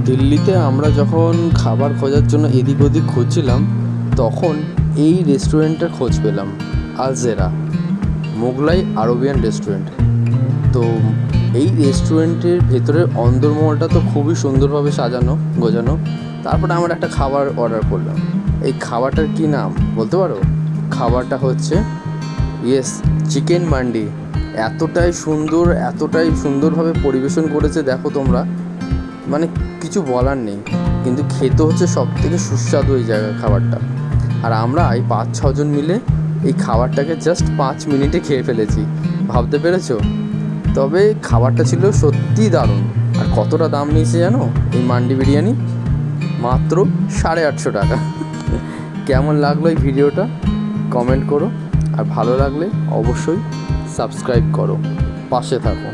দিল্লিতে আমরা যখন খাবার খোঁজার জন্য এদিক ওদিক খুঁজছিলাম, তখন এই রেস্টুরেন্টের খোঁজ পেলাম, আলজেরা মোগলাই আরবিয়ান রেস্টুরেন্ট। তো এই রেস্টুরেন্টের ভেতরের অন্দরমহলটা তো খুবই সুন্দরভাবে সাজানো গোছানো। তারপরে আমরা একটা খাবার অর্ডার করলাম। এই খাবারটার কী নাম বলতে পারো? খাবারটা হচ্ছে চিকেন মান্ডি। এতটাই সুন্দরভাবে পরিবেশন করেছে, দেখো তোমরা, মানে কিছু বলার নেই। কিন্তু খেতে হচ্ছে সব থেকে সুস্বাদু এই জায়গার খাবারটা। আর আমরা এই 5-6 জন মিলে এই খাবারটাকে জাস্ট 5 মিনিটে খেয়ে ফেলেছি, ভাবতে পেরেছো? তবে খাবারটা ছিল সত্যিই দারুণ। আর কতটা দাম নিয়েছে জানো এই মান্ডি বিরিয়ানি? মাত্র 850 টাকা। কেমন লাগলো এই ভিডিওটা কমেন্ট করো, আর ভালো লাগলে অবশ্যই সাবস্ক্রাইব করো, পাশে থাকো।